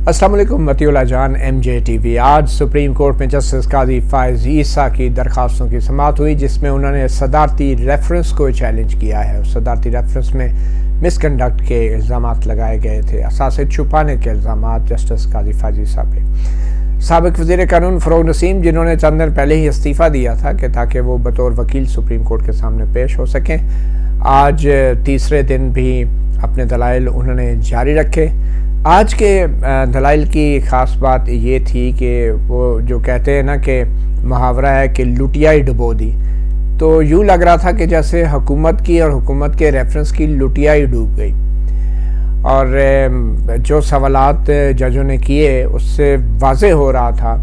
السلام علیکم متی اللہ جان ایم جے ٹی وی۔ آج سپریم کورٹ میں جسٹس قاضی فائز عیسیٰ کی درخواستوں کی سماعت ہوئی، جس میں انہوں نے صدارتی ریفرنس کو چیلنج کیا ہے۔ صدارتی ریفرنس میں مس کنڈکٹ کے الزامات لگائے گئے تھے، اثاثے چھپانے کے الزامات جسٹس قاضی فائز عیسیٰ پہ۔ سابق وزیر قانون فروغ نسیم، جنہوں نے چند دن پہلے ہی استعفیٰ دیا تھا کہ تاکہ وہ بطور وکیل سپریم کورٹ کے سامنے پیش ہو سکیں، آج تیسرے دن بھی اپنے دلائل انہوں نے جاری رکھے۔ آج کے دلائل کی خاص بات یہ تھی کہ وہ جو کہتے ہیں نا کہ محاورہ ہے کہ لٹیائی ڈبو دی، تو یوں لگ رہا تھا کہ جیسے حکومت کی اور حکومت کے ریفرنس کی لٹیائی ڈوب گئی، اور جو سوالات ججوں نے کیے اس سے واضح ہو رہا تھا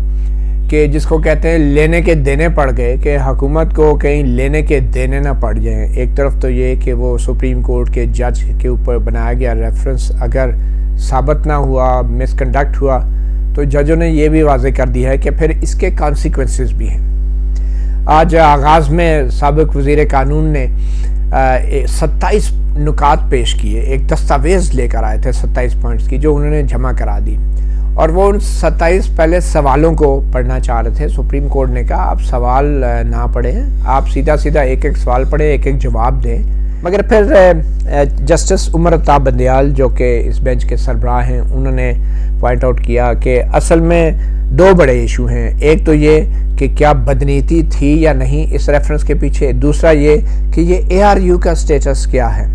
کہ جس کو کہتے ہیں لینے کے دینے پڑ گئے، کہ حکومت کو کہیں لینے کے دینے نہ پڑ جائیں۔ ایک طرف تو یہ کہ وہ سپریم کورٹ کے جج کے اوپر بنایا گیا ریفرنس اگر ثابت نہ ہوا، مس کنڈکٹ ہوا، تو ججوں نے یہ بھی واضح کر دیا ہے کہ پھر اس کے کانسیکوینسز بھی ہیں۔ آج آغاز میں سابق وزیر قانون نے 27 نکات پیش کیے، ایک دستاویز لے کر آئے تھے 27 پوائنٹس کی، جو انہوں نے جمع کرا دی، اور وہ ان 27 پہلے سوالوں کو پڑھنا چاہ رہے تھے۔ سپریم کورٹ نے کہا آپ سوال نہ پڑھیں، آپ سیدھا ایک ایک سوال پڑھیں، ایک ایک جواب دیں۔ مگر پھر جسٹس عمر عطا بندیال، جو کہ اس بینچ کے سربراہ ہیں، انہوں نے پوائنٹ آؤٹ کیا کہ اصل میں دو بڑے ایشو ہیں۔ ایک تو یہ کہ کیا بدنیتی تھی یا نہیں اس ریفرنس کے پیچھے، دوسرا یہ کہ یہ اے آر یو کا سٹیٹس کیا ہے،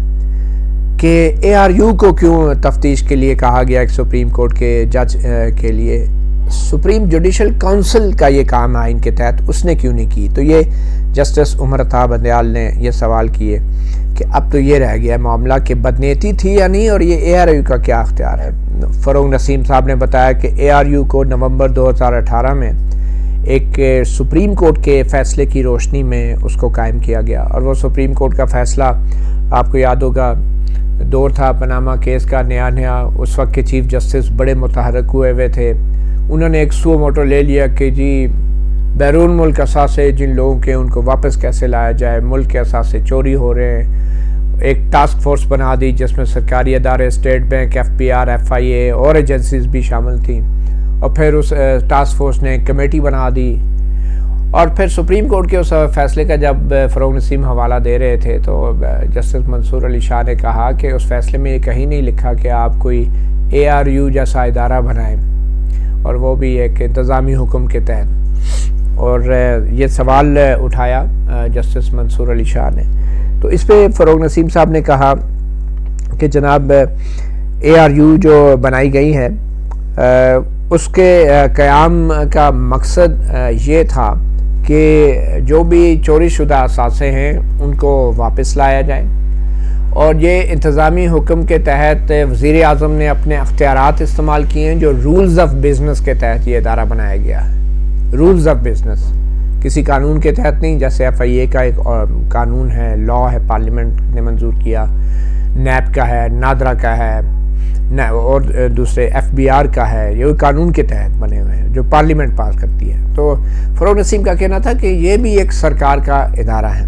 کہ اے آر یو کو کیوں تفتیش کے لیے کہا گیا ایک سپریم کورٹ کے جج کے لیے، سپریم جوڈیشل کونسل کا یہ کام آئین کے تحت اس نے کیوں نہیں کی۔ تو یہ جسٹس عمر عطا بندیال نے یہ سوال کیے کہ اب تو یہ رہ گیا معاملہ کہ بدنیتی تھی یا نہیں، اور یہ اے آر یو کا کیا اختیار ہے۔ فروغ نسیم صاحب نے بتایا کہ اے آر یو کو نومبر 2018 میں ایک سپریم کورٹ کے فیصلے کی روشنی میں اس کو قائم کیا گیا، اور وہ سپریم کورٹ کا فیصلہ آپ کو یاد ہوگا، دور تھا پاناما کیس کا، نیا اس وقت کے چیف جسٹس بڑے متحرک ہوئے تھے۔ انہوں نے ایک سو موٹو لے لیا کہ جی بیرون ملک اثاثے جن لوگوں کے ان کو واپس کیسے لایا جائے، ملک کے اثاثے چوری ہو رہے ہیں۔ ایک ٹاسک فورس بنا دی جس میں سرکاری ادارے، state bank, F P R, F I A اور ایجنسیز بھی شامل تھیں، اور پھر اس ٹاسک فورس نے کمیٹی بنا دی، اور پھر سپریم کورٹ کے اس فیصلے کا جب فروغ نسیم حوالہ دے رہے تھے تو جسٹس منصور علی شاہ نے کہا کہ اس فیصلے میں یہ کہیں نہیں لکھا کہ آپ کوئی اے آر یو جیسا ادارہ بنائیں، اور وہ بھی ایک انتظامی حکم کے تحت۔ اور یہ سوال اٹھایا جسٹس منصور علی شاہ نے، تو اس پہ فروغ نسیم صاحب نے کہا کہ جناب اے آر یو جو بنائی گئی ہے اس کے قیام کا مقصد یہ تھا کہ جو بھی چوری شدہ اثاثے ہیں ان کو واپس لایا جائے، اور یہ انتظامی حکم کے تحت وزیر اعظم نے اپنے اختیارات استعمال کیے ہیں، جو رولز آف بزنس کے تحت یہ ادارہ بنایا گیا ہے۔ رولز آف بزنس کسی قانون کے تحت نہیں، جیسے ایف آئی اے کا ایک قانون ہے، لا ہے، پارلیمنٹ نے منظور کیا، نیب کا ہے، نادرا کا ہے، اور دوسرے ایف بی آر کا ہے، یہ قانون کے تحت بنے ہوئے ہیں جو پارلیمنٹ پاس کرتی ہے۔ تو فروغ نسیم کا کہنا تھا کہ یہ بھی ایک سرکار کا ادارہ ہے۔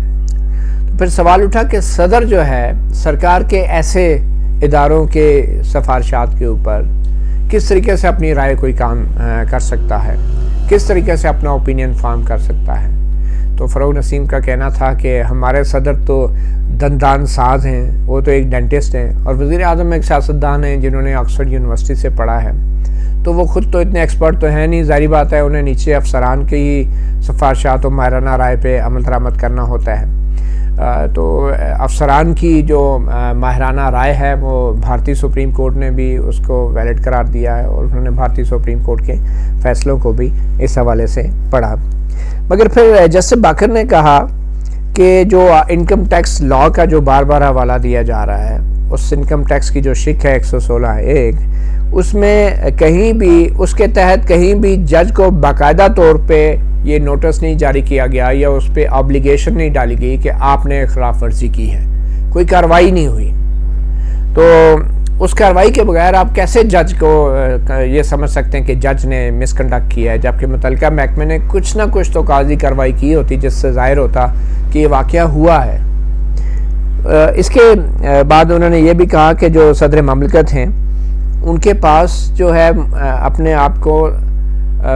تو پھر سوال اٹھا کہ صدر جو ہے سرکار کے ایسے اداروں کے سفارشات کے اوپر کس طریقے سے اپنی رائے کوئی کام کر سکتا ہے، کس طریقے سے اپنا اوپینین فارم کر سکتا ہے۔ تو فروغ نسیم کا کہنا تھا کہ ہمارے صدر تو دندان ساز ہیں، وہ تو ایک ڈینٹسٹ ہیں، اور وزیر اعظم ایک سیاستدان ہیں جنہوں نے آکسفورڈ یونیورسٹی سے پڑھا ہے، تو وہ خود تو اتنے ایکسپرٹ تو ہیں نہیں، ظاہری بات ہے انہیں نیچے افسران کی ہی سفارشات و ماہرانہ رائے پہ عمل درآمد کرنا ہوتا ہے۔ تو افسران کی جو ماہرانہ رائے ہے وہ بھارتی سپریم کورٹ نے بھی اس کو ویلڈ قرار دیا ہے، اور انہوں نے بھارتی سپریم کورٹ کے فیصلوں کو بھی اس حوالے سے پڑھا۔ مگر پھر جسٹس باقر نے کہا کہ جو انکم ٹیکس لا کا جو بار بار حوالہ دیا جا رہا ہے، اس انکم ٹیکس کی جو شک ہے 116(1), اس میں کہیں بھی اس کے تحت کہیں بھی جج کو باقاعدہ طور پہ یہ نوٹس نہیں جاری کیا گیا یا اس پہ آبلیگیشن نہیں ڈالی گئی کہ آپ نے خلاف ورزی کی ہے، کوئی کارروائی نہیں ہوئی۔ تو اس کارروائی کے بغیر آپ کیسے جج کو یہ سمجھ سکتے ہیں کہ جج نے مس کنڈکٹ کیا ہے، جبکہ متعلقہ محکمے نے کچھ نہ کچھ تو قاضی کارروائی کی ہوتی جس سے ظاہر ہوتا کہ یہ واقعہ ہوا ہے۔ اس کے بعد انہوں نے یہ بھی کہا کہ جو صدر مملکت ہیں ان کے پاس جو ہے اپنے آپ کو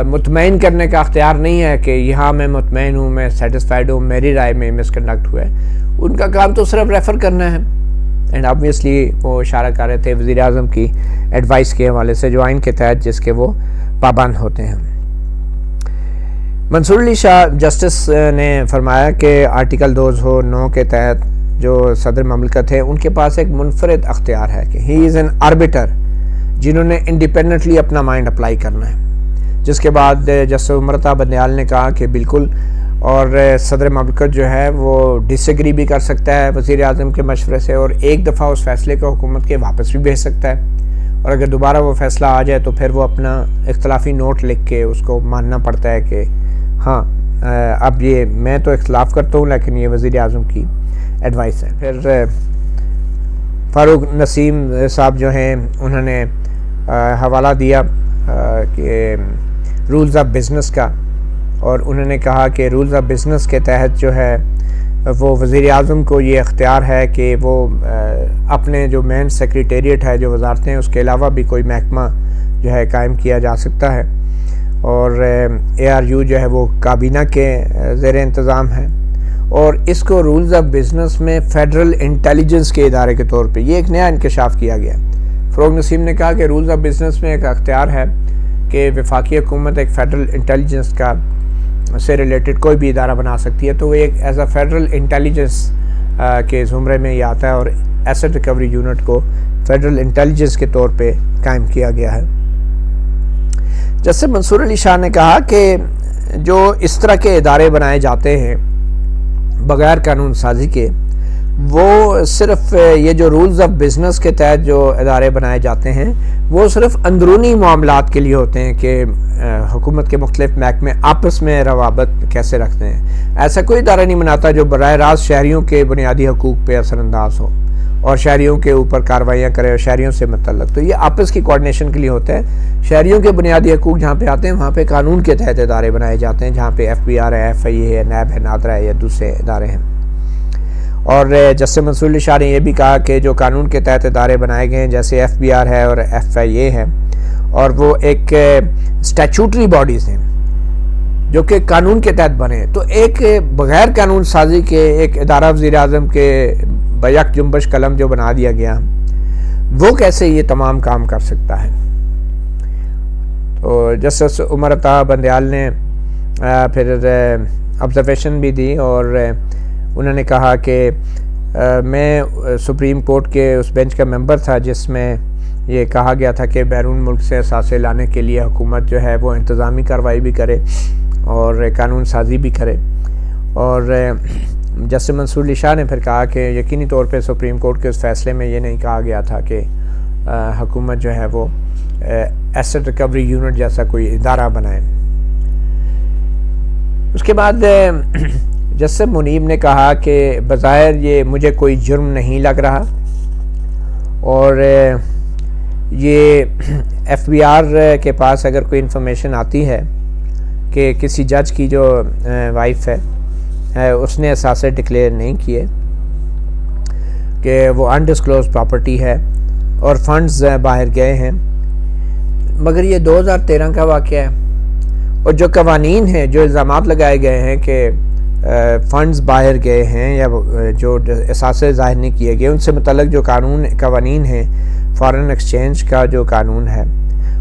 مطمئن کرنے کا اختیار نہیں ہے کہ یہاں میں مطمئن ہوں، میں سیٹسفائیڈ ہوں، میری رائے میں مس کنڈکٹ ہوا ہے. ان کا کام تو صرف ریفر کرنا ہے. اینڈ آبویسلی وہ اشارہ کر رہے تھے وزیر اعظم کی ایڈوائس کے حوالے سے جو آئین کے تحت جس کے وہ پابند ہوتے ہیں. منصور علی شاہ جسٹس نے فرمایا کہ آرٹیکل 209 کے تحت جو صدر مملکت ہے ان کے پاس ایک منفرد اختیار ہے کہ ہی از این آربیٹر، جنہوں نے انڈیپینڈنٹلی اپنا مائنڈ اپلائی کرنا ہے. جس کے بعد جسٹس عمر طاہر بندیال نے کہا کہ بالکل، اور صدر مملکت جو ہے وہ ڈس ایگری بھی کر سکتا ہے وزیر اعظم کے مشورے سے، اور ایک دفعہ اس فیصلے کو حکومت کے واپس بھی بھیج سکتا ہے، اور اگر دوبارہ وہ فیصلہ آ جائے تو پھر وہ اپنا اختلافی نوٹ لکھ کے اس کو ماننا پڑتا ہے کہ ہاں اب یہ میں تو اختلاف کرتا ہوں لیکن یہ وزیر اعظم کی ایڈوائس ہے. پھر فاروق نسیم صاحب جو ہیں انہوں نے حوالہ دیا کہ رولز آف بزنس کا، اور انہوں نے کہا کہ رولز آف بزنس کے تحت جو ہے وہ وزیر اعظم کو یہ اختیار ہے کہ وہ اپنے جو مین سیکریٹریٹ ہے جو وزارتیں ہیں اس کے علاوہ بھی کوئی محکمہ جو ہے قائم کیا جا سکتا ہے، اور ARU جو ہے وہ کابینہ کے زیر انتظام ہے، اور اس کو رولز آف بزنس میں فیڈرل انٹیلیجنس کے ادارے کے طور پہ یہ ایک نیا انکشاف کیا گیا. فاروق نسیم نے کہا کہ رولز آف بزنس میں ایک اختیار ہے کہ وفاقی حکومت ایک فیڈرل انٹیلیجنس کا سے ریلیٹڈ کوئی بھی ادارہ بنا سکتی ہے، تو وہ ایک ایز اے فیڈرل انٹیلیجنس کے زمرے میں یہ آتا ہے، اور ایسٹ ریکوری یونٹ کو فیڈرل انٹیلیجنس کے طور پہ قائم کیا گیا ہے. جیسے منصور علی شاہ نے کہا کہ جو اس طرح کے ادارے بنائے جاتے ہیں بغیر قانون سازی کے، وہ صرف یہ جو رولز آف بزنس کے تحت جو ادارے بنائے جاتے ہیں وہ صرف اندرونی معاملات کے لیے ہوتے ہیں کہ حکومت کے مختلف محکمے آپس میں روابط کیسے رکھتے ہیں. ایسا کوئی ادارہ نہیں بناتا جو براہ راست شہریوں کے بنیادی حقوق پہ اثر انداز ہو اور شہریوں کے اوپر کارروائیاں کرے اور شہریوں سے متعلق. تو یہ آپس کی کوارڈینیشن کے لیے ہوتا ہے. شہریوں کے بنیادی حقوق جہاں پہ آتے ہیں وہاں پہ قانون کے تحت ادارے بنائے جاتے ہیں، جہاں پہ FBR ہے، FIA ہے، نیب ہے، نادرا ہے یا دوسرے ادارے ہیں. اور جسٹس منصور علی شاہ نے یہ بھی کہا کہ جو قانون کے تحت ادارے بنائے گئے ہیں جیسے FBR ہے اور FIA ہے، اور وہ ایک اسٹیچوٹری باڈیز ہیں جو کہ قانون کے تحت بنے ہیں، تو ایک بغیر قانون سازی کے ایک ادارہ وزیر اعظم کے بیک جنبش قلم جو بنا دیا گیا وہ کیسے یہ تمام کام کر سکتا ہے. تو جسٹس عمر طاہر بندیال نے پھر آبزرویشن بھی دی، اور انہوں نے کہا کہ میں سپریم کورٹ کے اس بینچ کا ممبر تھا جس میں یہ کہا گیا تھا کہ بیرون ملک سے اثاثے لانے کے لیے حکومت جو ہے وہ انتظامی کارروائی بھی کرے اور قانون سازی بھی کرے. اور جسٹس منصور علی شاہ نے پھر کہا کہ یقینی طور پہ سپریم کورٹ کے اس فیصلے میں یہ نہیں کہا گیا تھا کہ حکومت جو ہے وہ ایسٹ ریکوری یونٹ جیسا کوئی ادارہ بنائے. اس کے بعد جسٹس منیب نے کہا کہ بظاہر یہ مجھے کوئی جرم نہیں لگ رہا، اور یہ FBR کے پاس اگر کوئی انفارمیشن آتی ہے کہ کسی جج کی جو وائف ہے اس نے اثاثے ڈکلیئر نہیں کیے کہ وہ انڈسکلوز پراپرٹی ہے اور فنڈز باہر گئے ہیں، مگر یہ 2013 کا واقعہ ہے، اور جو قوانین ہیں جو الزامات لگائے گئے ہیں کہ فنڈز باہر گئے ہیں یا جو اثاثے ظاہر نہیں کیے گئے ان سے متعلق جو قوانین ہیں، فارن ایکسچینج کا جو قانون ہے،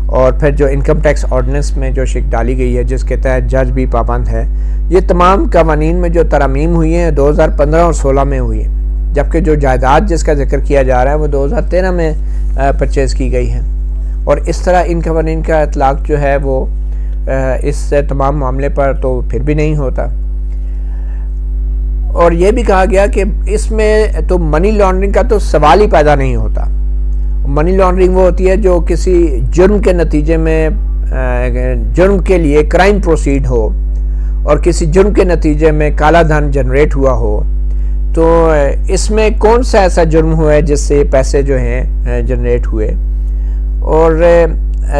اور پھر جو انکم ٹیکس آرڈیننس میں جو شک ڈالی گئی ہے جس کے تحت جج بھی پابند ہے، یہ تمام قوانین میں جو ترامیم ہوئی ہیں 2015 اور 16 میں ہوئی ہیں، جبکہ جو جائیداد جس کا ذکر کیا جا رہا ہے وہ 2013 میں پرچیز کی گئی ہے. اور اس طرح ان قوانین کا اطلاق جو ہے وہ اس تمام معاملے پر تو پھر بھی نہیں ہوتا. اور یہ بھی کہا گیا کہ اس میں تو منی لانڈرنگ کا تو سوال ہی پیدا نہیں ہوتا. منی لانڈرنگ وہ ہوتی ہے جو کسی جرم کے نتیجے میں جرم کے لیے کرائم پروسیڈ ہو اور کسی جرم کے نتیجے میں کالا دھن جنریٹ ہوا ہو. تو اس میں کون سا ایسا جرم ہوا ہے جس سے پیسے جو ہیں جنریٹ ہوئے، اور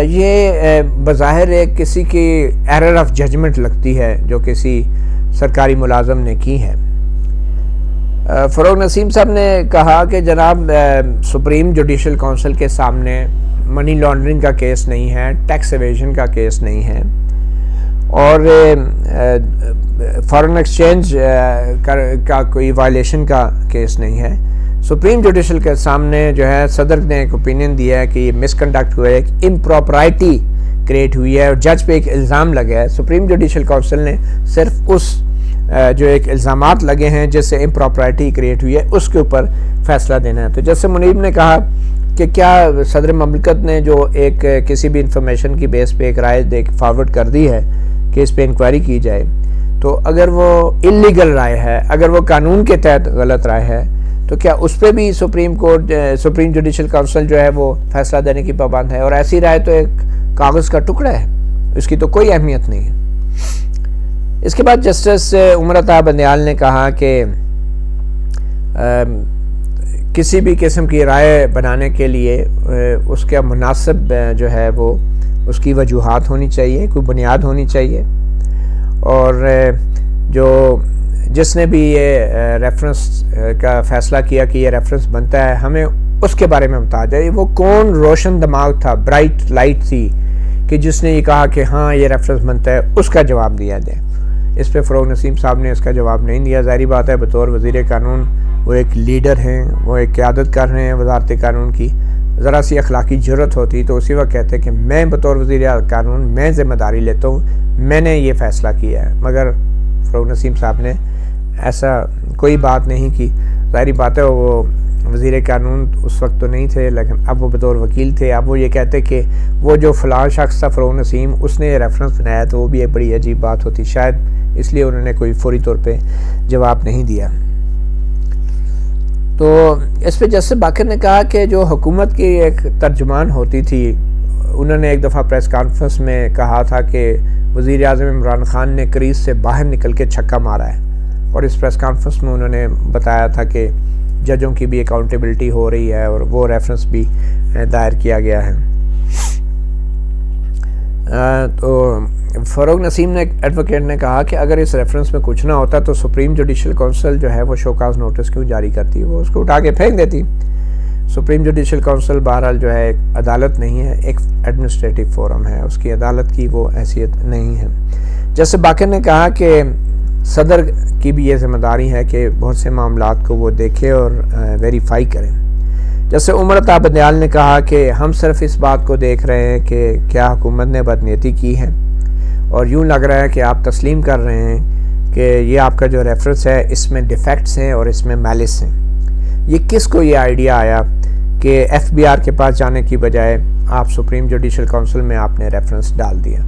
یہ بظاہر ایک کسی کی ایرر آف ججمنٹ لگتی ہے جو کسی سرکاری ملازم نے کی ہے. فاروق نسیم صاحب نے کہا کہ جناب سپریم جوڈیشل کونسل کے سامنے منی لانڈرنگ کا کیس نہیں ہے، ٹیکس ایویژن کا کیس نہیں ہے، اور فارن ایکسچینج کا کوئی وائلیشن کا کیس نہیں ہے۔ سپریم جوڈیشل کے سامنے جو ہے صدر نے ایک اوپینین دیا ہے کہ یہ مس کنڈکٹ ہوا ہے، ایک امپراپرائٹی کریٹ ہوئی ہے اور جج پہ ایک الزام لگا ہے۔ سپریم جوڈیشل کونسل نے صرف اس جو ایک الزامات لگے ہیں جس سے امپراپرائٹی کریٹ ہوئی ہے اس کے اوپر فیصلہ دینا ہے۔ تو جیسے منیب نے کہا کہ کیا صدر مملکت نے جو ایک کسی بھی انفارمیشن کی بیس پہ ایک رائے فارورڈ کر دی ہے کہ اس پہ انکوائری کی جائے، تو اگر وہ اللیگل رائے ہے، اگر وہ قانون کے تحت غلط رائے ہے، تو کیا اس پہ بھی سپریم جوڈیشل کونسل جو ہے وہ فیصلہ دینے کی پابند ہے؟ اور ایسی رائے تو ایک کاغذ کا ٹکڑا ہے، اس کی تو کوئی اہمیت نہیں ہے۔ اس کے بعد جسٹس عمر عطا بندیال نے کہا کہ کسی بھی قسم کی رائے بنانے کے لیے اس کا مناسب جو ہے وہ اس کی وجوہات ہونی چاہیے، کوئی بنیاد ہونی چاہیے، اور جس نے بھی یہ ریفرنس کا فیصلہ کیا کہ یہ ریفرنس بنتا ہے، ہمیں اس کے بارے میں بتا جائے وہ کون روشن دماغ تھا، برائٹ لائٹ تھی کہ جس نے یہ کہا کہ ہاں یہ ریفرنس بنتا ہے، اس کا جواب دیا جائے۔ اس پہ فروغ نسیم صاحب نے اس کا جواب نہیں دیا۔ ظاہری بات ہے بطور وزیر قانون وہ ایک لیڈر ہیں، وہ ایک قیادت کر رہے ہیں وزارت قانون کی، ذرا سی اخلاقی جرت ہوتی تو اسی وقت کہتے کہ میں بطور وزیر قانون میں ذمہ داری لیتا ہوں، میں نے یہ فیصلہ کیا ہے، مگر فروغ نسیم صاحب نے ایسا کوئی بات نہیں کی۔ ظاہری بات ہے وہ وزیر قانون اس وقت تو نہیں تھے، لیکن اب وہ بطور وکیل تھے۔ اب وہ یہ کہتے کہ وہ جو فلاں شخص تھا فروغ نسیم، اس نے یہ ریفرنس بنایا، تو وہ بھی ایک بڑی عجیب بات ہوتی، شاید اس لیے انہوں نے کوئی فوری طور پہ جواب نہیں دیا۔ تو اس پہ جسٹس باقر نے کہا کہ جو حکومت کی ایک ترجمان ہوتی تھی، انہوں نے ایک دفعہ پریس کانفرنس میں کہا تھا کہ وزیر اعظم عمران خان نے کریز سے باہر نکل کے چھکا مارا ہے، اور اس پریس کانفرنس میں انہوں نے بتایا تھا کہ ججوں کی بھی اکاؤنٹیبلٹی ہو رہی ہے اور وہ ریفرنس بھی دائر کیا گیا ہے۔ تو فروغ نسیم نے ایڈوکیٹ نے کہا کہ اگر اس ریفرنس میں کچھ نہ ہوتا تو سپریم جوڈیشل کونسل جو ہے وہ شوکاز نوٹس کیوں جاری کرتی، وہ اس کو اٹھا کے پھینک دیتی۔ سپریم جوڈیشل کونسل بہرحال جو ہے ایک عدالت نہیں ہے، ایک ایڈمنسٹریٹو فورم ہے، اس کی عدالت کی وہ حیثیت نہیں ہے۔ جیسے باقر نے کہا کہ صدر کی بھی یہ ذمہ داری ہے کہ بہت سے معاملات کو وہ دیکھے اور ویریفائی کریں۔ جیسے عمر عطا بندیال نے کہا کہ ہم صرف اس بات کو دیکھ رہے ہیں کہ کیا حکومت نے بدنیتی کی ہے، اور یوں لگ رہا ہے کہ آپ تسلیم کر رہے ہیں کہ یہ آپ کا جو ریفرنس ہے اس میں ڈیفیکٹس ہیں اور اس میں میلس ہیں۔ یہ کس کو یہ آئیڈیا آیا کہ ایف بی آر کے پاس جانے کی بجائے آپ سپریم جوڈیشل کونسل میں آپ نے ریفرنس ڈال دیا؟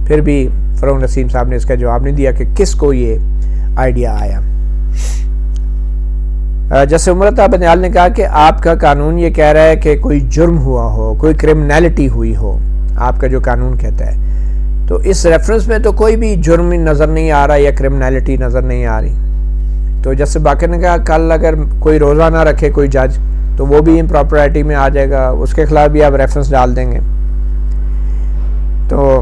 پھر بھی فروغ نسیم صاحب نے اس کا جواب نہیں دیا کہ کس کو یہ آئیڈیا آیا۔ جیسے عمر عطا بندیال نے کہا کہ آپ کا قانون یہ کہہ رہا ہے کہ کوئی جرم ہوا ہو، کوئی کرمنالٹی ہوئی ہو، آپ کا جو قانون کہتا ہے، تو اس ریفرنس میں تو کوئی بھی جرم نظر نہیں آ رہا یا کرمنالٹی نظر نہیں آ رہی۔ تو جیسے باقر نے کہا کل اگر کوئی روزہ نہ رکھے کوئی جج تو وہ بھی امپراپرائٹی میں آ جائے گا، اس کے خلاف بھی آپ ریفرنس ڈال دیں گے۔ تو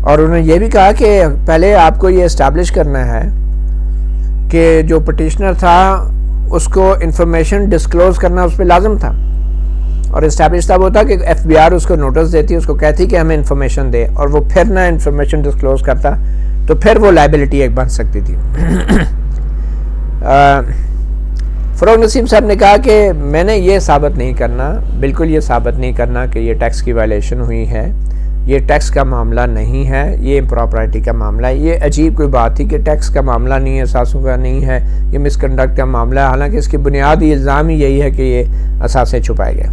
اور انہوں نے یہ بھی کہا کہ پہلے آپ کو یہ اسٹیبلش کرنا ہے کہ جو پٹیشنر تھا اس کو انفارمیشن ڈسکلوز کرنا اس پہ لازم تھا، اور اسٹیبلش تھا وہ تھا کہ ایف بی آر اس کو نوٹس دیتی، اس کو کہتی کہ ہمیں انفارمیشن دے، اور وہ پھر نہ انفارمیشن ڈسکلوز کرتا تو پھر وہ لائبلٹی ایک بن سکتی تھی۔ فروغ نسیم صاحب نے کہا کہ میں نے یہ ثابت نہیں کرنا، بالکل یہ ثابت نہیں کرنا کہ یہ ٹیکس کی وائلیشن ہوئی ہے، یہ ٹیکس کا معاملہ نہیں ہے، یہ امپراپرائٹی کا معاملہ ہے۔ یہ عجیب کوئی بات تھی کہ ٹیکس کا معاملہ نہیں ہے، اثاثوں کا نہیں ہے، یہ مس کنڈکٹ کا معاملہ ہے، حالانکہ اس کی بنیادی الزام ہی یہی ہے کہ یہ اثاثے چھپائے گئے۔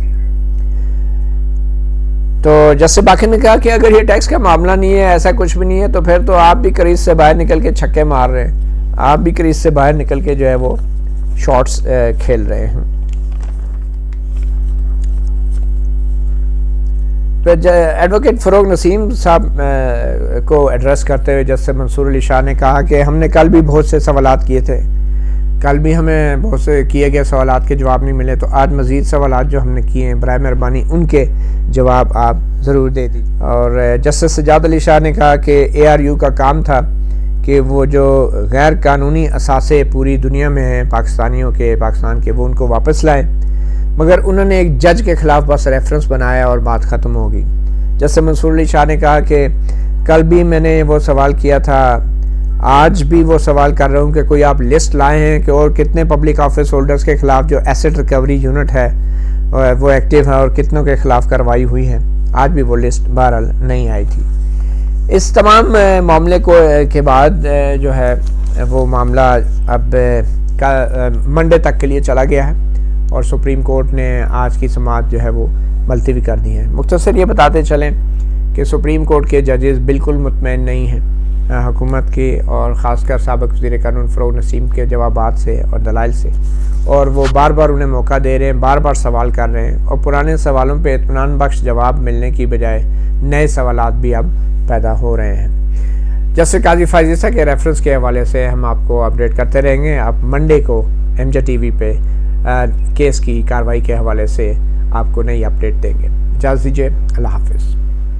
تو جسٹس باقر نے کہا کہ اگر یہ ٹیکس کا معاملہ نہیں ہے، ایسا کچھ بھی نہیں ہے، تو پھر تو آپ بھی کریز سے باہر نکل کے چھکے مار رہے ہیں، آپ بھی کریز سے باہر نکل کے جو ہے وہ شاٹس کھیل رہے ہیں۔ ایڈوکیٹ فروغ نسیم صاحب کو ایڈریس کرتے ہوئے جسٹس منصور علی شاہ نے کہا کہ ہم نے کل بھی بہت سے سوالات کیے تھے، کل بھی ہمیں بہت سے کیے گئے سوالات کے جواب نہیں ملے، تو آج مزید سوالات جو ہم نے کیے ہیں برائے مہربانی ان کے جواب آپ ضرور دے دیجیے۔ اور جسٹس سجاد علی شاہ نے کہا کہ اے آر یو کا کام تھا کہ وہ جو غیر قانونی اثاثے پوری دنیا میں ہیں پاکستانیوں کے، پاکستان کے، وہ ان کو واپس لائیں۔ مگر انہوں نے ایک جج کے خلاف بس ریفرنس بنایا اور بات ختم ہو گئی. جیسے منصور علی شاہ نے کہا کہ کل بھی میں نے وہ سوال کیا تھا، آج بھی وہ سوال کر رہا ہوں کہ کوئی آپ لسٹ لائے ہیں کہ اور کتنے پبلک آفس ہولڈرز کے خلاف جو ایسٹ ریکوری یونٹ ہے وہ ایکٹیو ہے اور کتنوں کے خلاف کارروائی ہوئی ہے. آج بھی وہ لسٹ بہرحال نہیں آئی تھی. اس تمام معاملے کے بعد جو ہے وہ معاملہ اب منڈے تک کے لیے چلا گیا ہے اور سپریم کورٹ نے آج کی سماعت جو ہے وہ ملتوی کر دی ہے. مختصر یہ بتاتے چلیں کہ سپریم کورٹ کے ججز بالکل مطمئن نہیں ہیں حکومت کی اور خاص کر سابق وزیر قانون فروغ نسیم کے جوابات سے اور دلائل سے، اور وہ بار بار انہیں موقع دے رہے ہیں، بار بار سوال کر رہے ہیں اور پرانے سوالوں پہ اطمینان بخش جواب ملنے کی بجائے نئے سوالات بھی اب پیدا ہو رہے ہیں. جسٹس قاضی فائز عیسیٰ کے ریفرنس کے حوالے سے ہم آپ کو اپڈیٹ کرتے رہیں گے. اب منڈے کو MJ TV پہ کیس کی کارروائی کے حوالے سے آپ کو نئی اپڈیٹ دیں گے. اجازت دیجیے، اللہ حافظ.